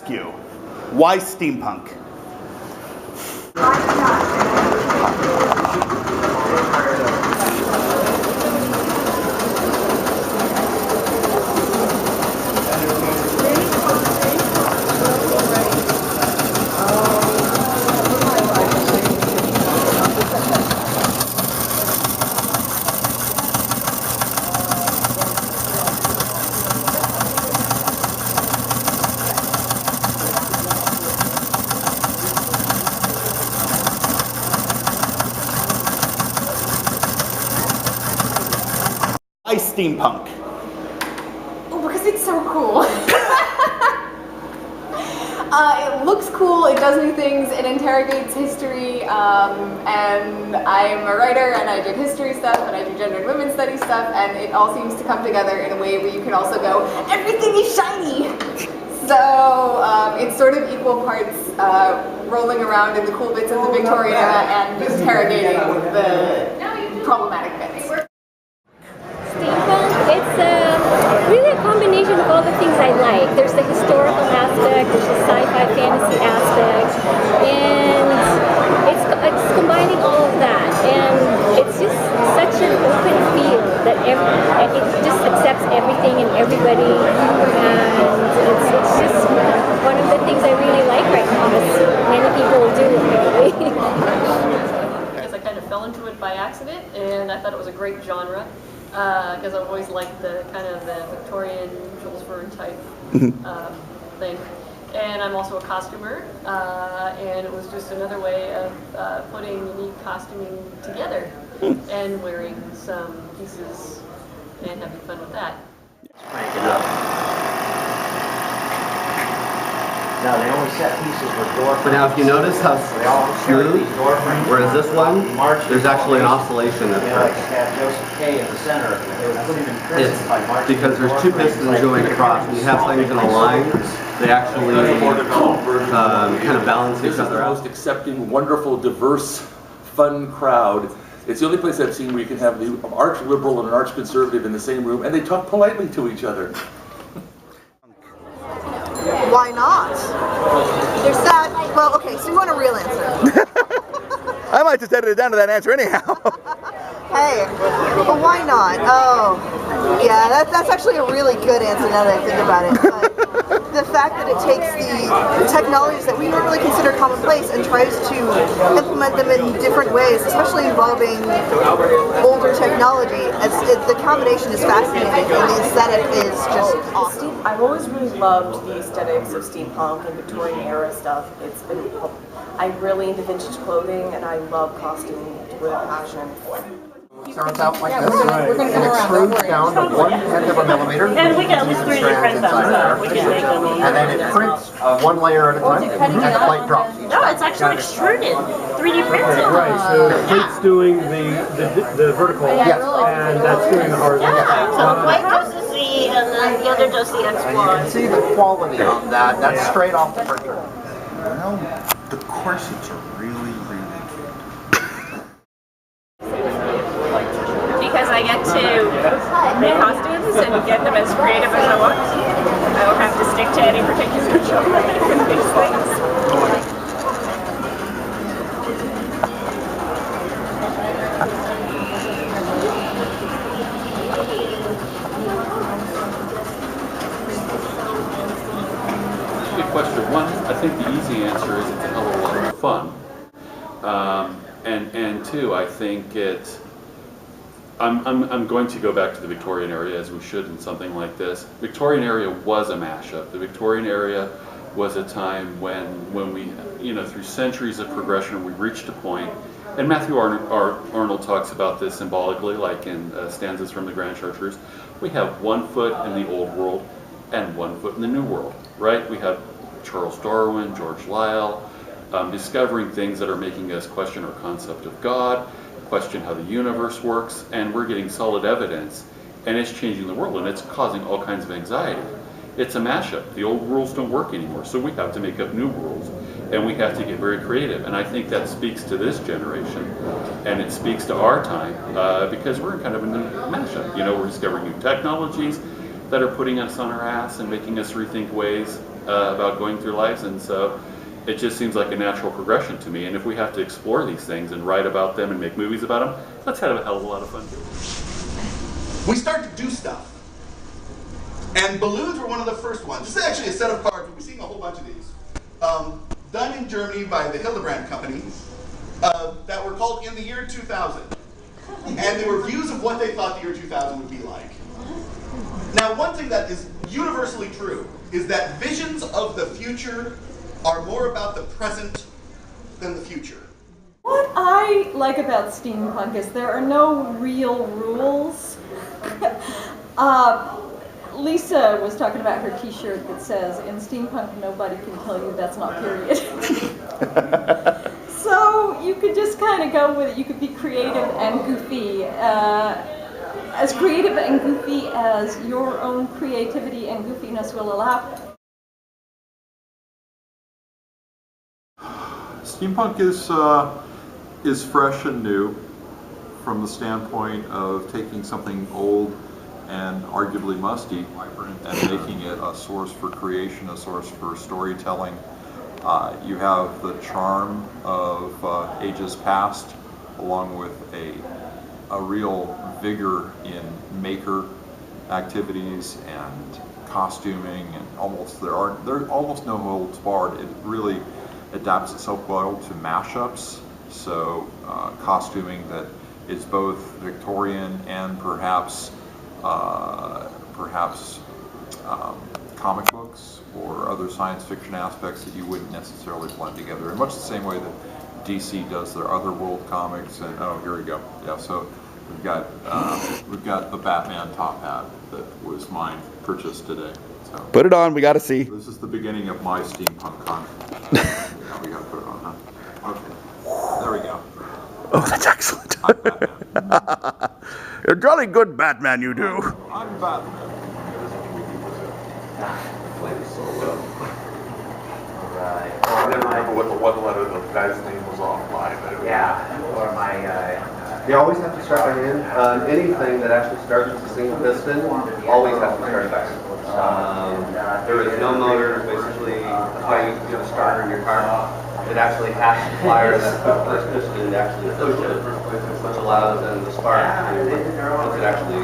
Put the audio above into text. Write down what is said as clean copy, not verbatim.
Why steampunk? Why steampunk? Oh, because it's so cool. It looks cool, it does new things, it interrogates history, and I'm a writer and I do history stuff and I do gender and women's studies stuff, and it all seems to come together in a way where you can also go, everything is shiny! So it's sort of equal parts rolling around in the cool bits of the Victorian era and interrogating the problematic bits. Steampunk, it's really a combination of all the things I like. There's the historical aspect, there's the sci-fi fantasy aspect, and it's combining all of that. And it's just such an open field that it just accepts everything and everybody, and it's just one of the things I really like right now, as many people do apparently. Because I kind of fell into it by accident, and I thought it was a great genre. Because I've always liked the kind of the Victorian Jules Verne type thing. And I'm also a costumer, and it was just another way of putting unique costuming together and wearing some pieces and having fun with that. Crank it up. Now they only set pieces with door frames. But now if you notice how smooth, whereas this one, there's actually an oscillation at first. Joseph K in the center. It's because there's two pistons going across. When you have things in a line, they actually kind of balance each other out. This is the most accepting, wonderful, diverse, fun crowd. It's the only place I've seen where you can have the arch liberal and an arch conservative in the same room, and they talk politely to each other. Why not? There's that. Well, okay, so you want a real answer. I might just edit it down to that answer anyhow. Hey, but why not? Oh, yeah, that's actually a really good answer now that I think about it. But the fact that it takes the technologies that we normally consider commonplace and tries to implement them in different ways, especially involving older technology, the combination is fascinating and the aesthetic is just awesome. I've always really loved the aesthetics of steampunk and Victorian era stuff. I'm really into vintage clothing and I love costuming with a passion. Starts out like this, and it extrudes down to 1/10 of a millimeter. And we can at least 3D print them, so we can make them. And then it prints one layer at a time, and the plate drops. No, it's actually extruded, 3D printed. Right, so the plate's doing the vertical, and that's doing the horizontal. Yeah, so the plate does the Z, and then the other does the X And you can see the quality on that. That's straight off the printer. Well, the corsets are really cute. Because I get to make costumes and get them as creative as I want. I don't have to stick to any particular genre with these things. Good question. One, I think the easy answer is it's a hell of a lot of fun. And two, I think I'm going to go back to the Victorian area, as we should in something like this. Victorian area was a mashup. The Victorian area was a time when we, through centuries of progression, we reached a point, and Matthew Arnold talks about this symbolically, like in stanzas from the Grand Chartreuse. We have 1 foot in the old world and 1 foot in the new world, right? We have Charles Darwin, George Lyell, discovering things that are making us question our concept of God, question how the universe works, and we're getting solid evidence, and it's changing the world, and it's causing all kinds of anxiety. It's a mashup. The old rules don't work anymore, so we have to make up new rules, and we have to get very creative, and I think that speaks to this generation, and it speaks to our time, because we're in kind of a new mashup. We're discovering new technologies that are putting us on our ass and making us rethink ways. about going through lives, and so it just seems like a natural progression to me. And if we have to explore these things and write about them and make movies about them, let's have a hell of a lot of fun. We start to do stuff. And balloons were one of the first ones. This is actually a set of cards. We'll be seeing a whole bunch of these. Done in Germany by the Hildebrand Company that were called In the Year 2000. And they were views of what they thought the year 2000 would be like. Now, one thing that is universally true is that visions of the future are more about the present than the future. What I like about steampunk is there are no real rules. Lisa was talking about her t-shirt that says, in steampunk nobody can tell you that's not period. So you could just kind of go with it. You could be creative and goofy. As creative and goofy as your own creativity and goofiness will allow. Steampunk is fresh and new from the standpoint of taking something old and arguably musty and making it a source for creation, a source for storytelling. You have the charm of ages past, along with a real vigor in maker activities and costuming, and there's almost no holds barred. It really adapts itself well to mashups. So costuming that is both Victorian and perhaps comic books or other science fiction aspects that you wouldn't necessarily blend together in much the same way that DC does their Otherworld comics. And oh, here we go. Yeah, so we've got the Batman top hat that was mine, purchased today. So put it on. We got to see. This is the beginning of my steampunk con. Now we got to put it on, huh? Okay. There we go. Oh, that's excellent. You're a jolly good Batman, you do. I'm Batman. Alright. I never remember what the one letter the guy's name was off by. Yeah, or my You always have to start by hand. Anything that actually starts with a single piston always has to start by hand. There is no motor, basically. That's why you have a starter in your car. It actually has to fire that first piston and actually push it, which allows then the spark to, once it actually